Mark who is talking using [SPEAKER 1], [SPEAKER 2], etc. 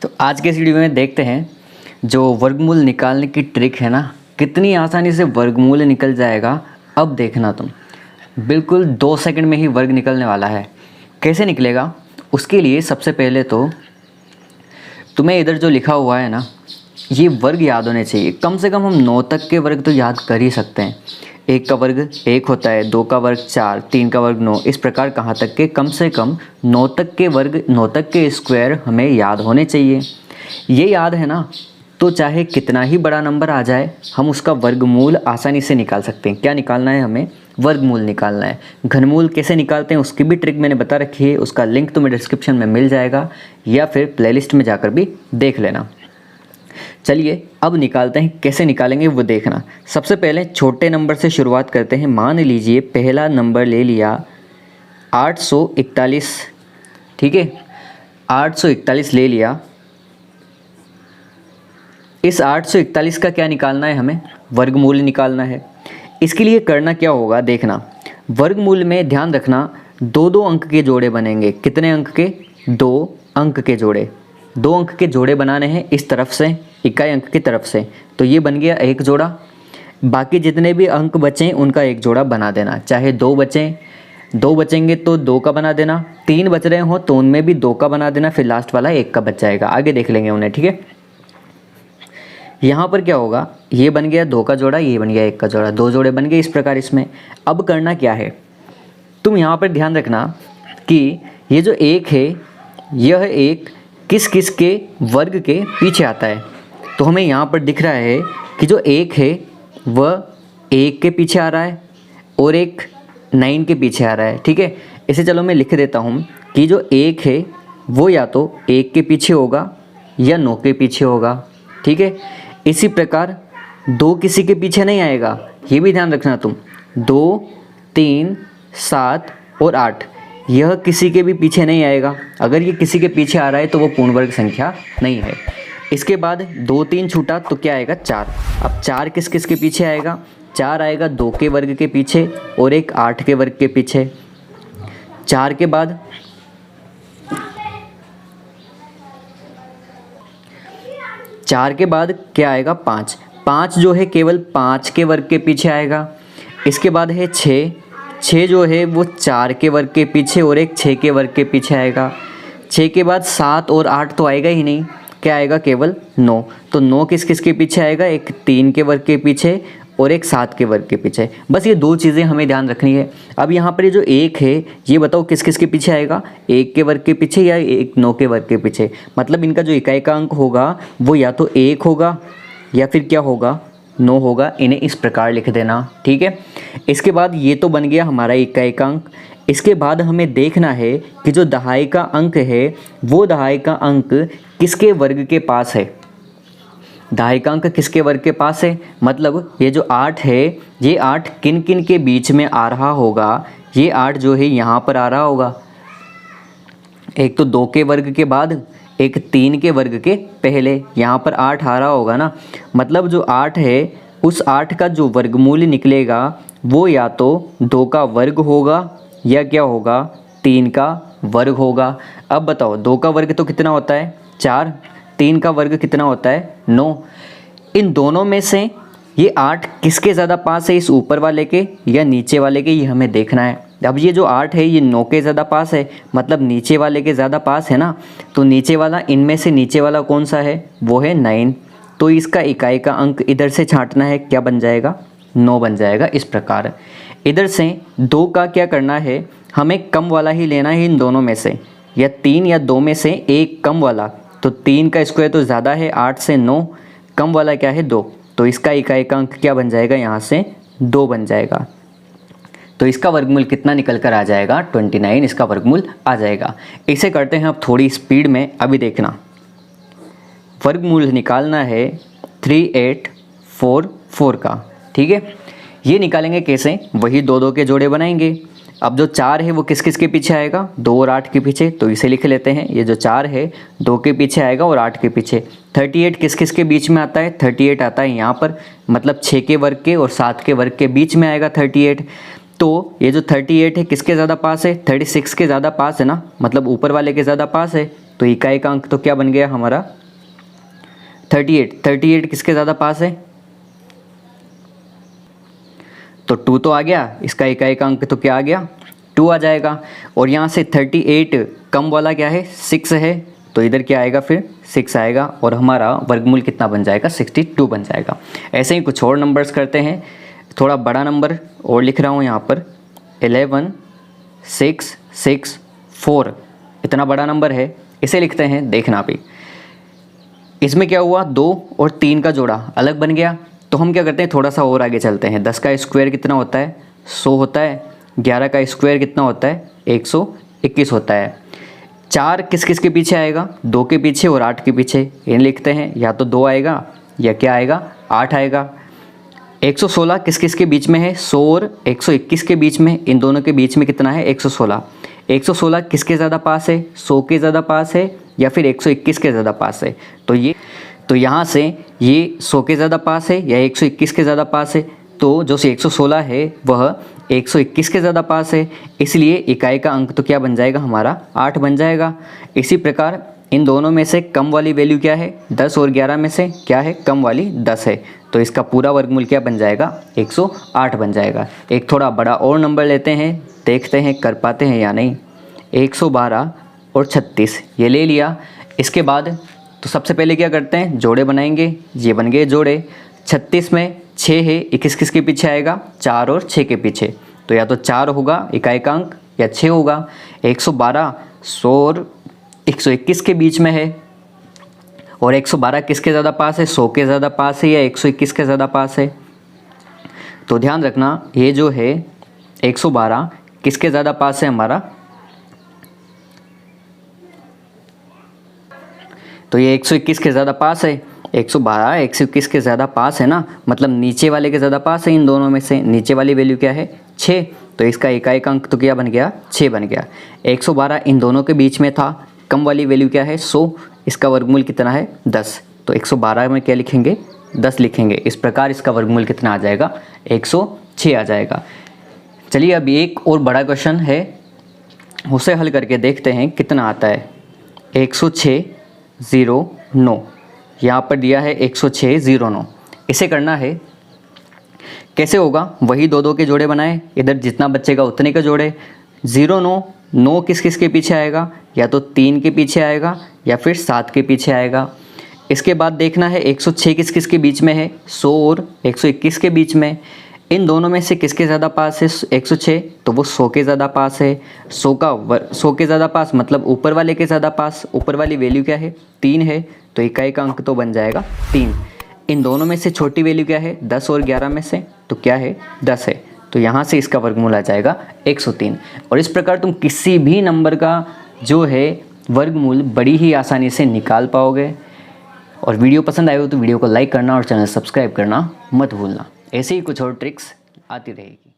[SPEAKER 1] तो आज के इस वीडियो में देखते हैं जो वर्गमूल निकालने की ट्रिक है ना, कितनी आसानी से वर्गमूल निकल जाएगा। अब देखना तुम, बिल्कुल 2 सेकंड में ही वर्ग निकलने वाला है। कैसे निकलेगा उसके लिए सबसे पहले तो तुम्हें इधर जो लिखा हुआ है ना, ये वर्ग याद होने चाहिए। कम से कम हम 9 तक के वर्ग तो याद कर ही सकते हैं। 1 का वर्ग 1 होता है, 2 का वर्ग 4, 3 का वर्ग 9, इस प्रकार कहाँ तक के कम से कम 9 तक के वर्ग, 9 तक के स्क्वायर हमें याद होने चाहिए। ये याद है ना, तो चाहे कितना ही बड़ा नंबर आ जाए हम उसका वर्गमूल आसानी से निकाल सकते हैं। क्या निकालना है हमें? वर्गमूल निकालना है। घनमूल कैसे निकालते हैं उसकी भी ट्रिक मैंने बता रखी है, उसका लिंक तुम्हें डिस्क्रिप्शन में मिल जाएगा या फिर प्लेलिस्ट में जाकर भी देख लेना। चलिए अब निकालते हैं, कैसे निकालेंगे वो देखना। सबसे पहले छोटे नंबर से शुरुआत करते हैं। मान लीजिए पहला नंबर ले लिया 841, ठीक है, 841 ले लिया। इस 841 का क्या निकालना है हमें? वर्गमूल निकालना है। इसके लिए करना क्या होगा देखना, वर्गमूल में ध्यान रखना 2-2 अंक के जोड़े बनेंगे। कितने अंक के? 2 अंक के जोड़े। 2 अंक के जोड़े बनाने हैं इस तरफ से, इकाई अंक की तरफ से। तो ये बन गया एक जोड़ा। बाकी जितने भी अंक बचें उनका एक जोड़ा बना देना। चाहे 2 बचें, 2 बचेंगे तो 2 का बना देना, 3 बच रहे हो तो उनमें भी 2 का बना देना, फिर लास्ट वाला 1 का बच जाएगा। आगे देख लेंगे उन्हें, ठीक है। यहाँ पर क्या होगा, ये बन गया 2 का जोड़ा, ये बन गया 1 का जोड़ा, 2 जोड़े बन गए इस प्रकार इसमें। अब करना क्या है, तुम यहाँ पर ध्यान रखना कि ये जो 1 है, यह 1 किस किस के वर्ग के पीछे आता है। तो हमें यहाँ पर दिख रहा है कि जो 1 है वह 1 के पीछे आ रहा है और एक 9 के पीछे आ रहा है, ठीक है। इसे चलो मैं लिख देता हूँ कि जो 1 है वो या तो 1 के पीछे होगा या 9 के पीछे होगा, ठीक है। इसी प्रकार 2 किसी के पीछे नहीं आएगा, ये भी ध्यान रखना तुम। 2, 3, 7 और 8 यह किसी के भी पीछे नहीं आएगा। अगर ये किसी के पीछे आ रहा है तो वो पूर्ण वर्ग संख्या नहीं है। इसके बाद 2, 3 छूटा तो क्या आएगा? 4। अब 4 किस किस के पीछे आएगा? 4 आएगा 2 के वर्ग के पीछे और एक 8 के वर्ग के पीछे। 4 के बाद 4 के बाद क्या आएगा? 5। 5 जो है केवल 5 के वर्ग के पीछे आएगा। इसके बाद है 6। 6 जो है वो 4 के वर्ग के पीछे और एक 6 के वर्ग के पीछे आएगा। 6 के बाद 7 और 8 तो आएगा ही नहीं, क्या आएगा? केवल 9। तो 9 किस किस के पीछे आएगा? एक 3 के वर्ग के पीछे और एक 7 के वर्ग के पीछे। बस ये 2 चीज़ें हमें ध्यान रखनी है। अब यहाँ पर ये जो 1 है, ये बताओ किस किस के पीछे आएगा? 1 के वर्ग के पीछे या 9 के वर्ग के पीछे। मतलब इनका जो इकाई का अंक होगा वो या तो 1 होगा या फिर क्या होगा? 9 होगा। इन्हें इस प्रकार लिख देना, ठीक है। इसके बाद ये तो बन गया हमारा इकाई का अंक। इसके बाद हमें देखना है कि जो दहाई का अंक है वो दहाई का अंक किसके वर्ग के पास है। दहाई का अंक किसके वर्ग के पास है? मतलब ये जो 8 है, ये 8 किन किन के बीच में आ रहा होगा? ये 8 जो है यहाँ पर आ रहा होगा, एक तो 2 के वर्ग के बाद, एक 3 के वर्ग के पहले। यहाँ पर 8 आ रहा होगा ना, मतलब जो 8 है उस 8 का जो वर्गमूल निकलेगा वो या तो 2 का वर्ग होगा या क्या होगा? 3 का वर्ग होगा। अब बताओ 2 का वर्ग तो कितना होता है? 4। 3 का वर्ग कितना होता है? 9। इन दोनों में से ये 8 किसके ज़्यादा पास है, इस ऊपर वाले के या नीचे वाले के, ये हमें देखना है। अब ये जो 8 है ये 9 के ज़्यादा पास है, मतलब नीचे वाले के ज़्यादा पास है ना। तो नीचे वाला, इनमें से नीचे वाला कौन सा है? वो है 9। तो इसका इकाई का अंक इधर से छांटना है, क्या बन जाएगा? 9 बन जाएगा। इस प्रकार इधर से 2 का क्या करना है, हमें कम वाला ही लेना है इन दोनों में से, या 3 या 2 में से एक कम वाला। तो 3 का स्क्वायर तो ज़्यादा है 8 से, 9 कम वाला क्या है? 2। तो इसका इकाई का अंक क्या बन जाएगा? यहाँ से 2 बन जाएगा। तो इसका वर्गमूल कितना निकल कर आ जाएगा? 29 इसका वर्गमूल आ जाएगा। इसे करते हैं अब थोड़ी स्पीड में। अभी देखना, वर्गमूल निकालना है 3844 का, ठीक है। ये निकालेंगे कैसे? वही 2-2 के जोड़े बनाएंगे। अब जो 4 है वो किस किस के पीछे आएगा? 2 और 8 के पीछे। तो इसे लिख लेते हैं, ये जो 4 है 2 के पीछे आएगा और 8 के पीछे। 38 किस किस के बीच में आता है? 38 आता है यहाँ पर, मतलब 6 के वर्ग के और 7 के वर्ग के बीच में आएगा 38। तो ये जो 38 है किसके ज़्यादा पास है? 36 के ज़्यादा पास है ना, मतलब ऊपर वाले के ज़्यादा पास है। तो इकाई का अंक तो क्या बन गया हमारा 38। 38 किसके ज़्यादा पास है, तो 2 तो आ गया, इसका इकाई का अंक तो क्या आ गया 2 आ जाएगा। और यहाँ से 38 कम वाला क्या है 6 है, तो इधर क्या आएगा फिर 6 आएगा और हमारा वर्गमूल कितना बन जाएगा 62 बन जाएगा। ऐसे ही कुछ और नंबर्स करते हैं, थोड़ा बड़ा नंबर और लिख रहा हूँ यहाँ पर 11 6 6 4, इतना बड़ा नंबर है, इसे लिखते हैं, देखना भी इसमें क्या हुआ 2 और 3 का जोड़ा अलग बन गया। तो हम क्या करते हैं थोड़ा सा और आगे चलते हैं, 10 का स्क्वायर कितना होता है 100 होता है, 11 का स्क्वायर कितना होता है 121 होता है। 4 किस किस के पीछे आएगा 2 के पीछे और 8 के पीछे, इन लिखते हैं, या तो 2 आएगा या क्या आएगा 8 आएगा। 116 किस किस के बीच में है 100 और 121 के बीच में, इन दोनों के बीच में कितना है 116। 116 किसके ज़्यादा पास है 100 के ज़्यादा पास है या फिर 121 के ज़्यादा पास है, तो यहाँ से ये 100 के ज़्यादा पास है या 121 के ज़्यादा पास है, तो जो 116 है वह 121 के ज़्यादा पास है, इसलिए इकाई का अंक तो क्या बन जाएगा हमारा 8 बन जाएगा। इसी प्रकार इन दोनों में से कम वाली वैल्यू क्या है 10 और 11 में से क्या है कम वाली 10 है, तो इसका पूरा वर्गमूल क्या बन जाएगा 108 बन जाएगा। एक थोड़ा बड़ा और नंबर लेते हैं, देखते हैं कर पाते हैं या नहीं। 112 और 36 ये ले लिया, इसके बाद तो सबसे पहले क्या करते हैं जोड़े बनाएंगे, ये बन गए जोड़े। 36 में 6 है, 21 किसके पीछे आएगा 4 और 6 के पीछे, तो या तो 4 होगा इकाई का अंक या 6 होगा। 112 100 और 121 के बीच में है, और 112 किसके ज़्यादा पास है 100 के ज़्यादा पास है या 121 के ज़्यादा पास है, तो ध्यान रखना ये जो है 112 किसके ज़्यादा पास है हमारा, तो ये 121 के ज़्यादा पास है। 112 121 के ज़्यादा पास है ना, मतलब नीचे वाले के ज़्यादा पास है इन दोनों में से, नीचे वाली वैल्यू क्या है 6, तो इसका इकाई का अंक तो क्या बन गया 6 बन गया। 112 इन दोनों के बीच में था, कम वाली वैल्यू क्या है 100, इसका वर्गमूल कितना है 10, तो 112 में क्या लिखेंगे 10 लिखेंगे। इस प्रकार इसका वर्गमूल कितना आ जाएगा 106 आ जाएगा। चलिए अब एक और बड़ा क्वेश्चन है, उसे हल करके देखते हैं कितना आता है। 106.09 यहाँ पर दिया है 106.09, इसे करना है कैसे होगा, वही दो दो के जोड़े बनाए, इधर जितना बचेगा उतने के जोड़े। 09 किस किस के पीछे आएगा, या तो 3 के पीछे आएगा या फिर 7 के पीछे आएगा। इसके बाद देखना है 106 किस किस के बीच में है 100 और 121 के बीच में, इन दोनों में से किसके ज़्यादा पास है 106, तो वो 100 के ज़्यादा पास है। 100 के ज़्यादा पास मतलब ऊपर वाले के ज़्यादा पास, ऊपर वाली वैल्यू क्या है 3 है, तो इकाई का अंक तो बन जाएगा 3। इन दोनों में से छोटी वैल्यू क्या है 10 और 11 में से, तो क्या है 10 है, तो यहाँ से इसका वर्गमूल आ जाएगा 103। और इस प्रकार तुम किसी भी नंबर का जो है वर्गमूल बड़ी ही आसानी से निकाल पाओगे। और वीडियो पसंद आए हो तो वीडियो को लाइक करना और चैनल सब्सक्राइब करना मत भूलना। ऐसे ही कुछ और ट्रिक्स आती रहेगी।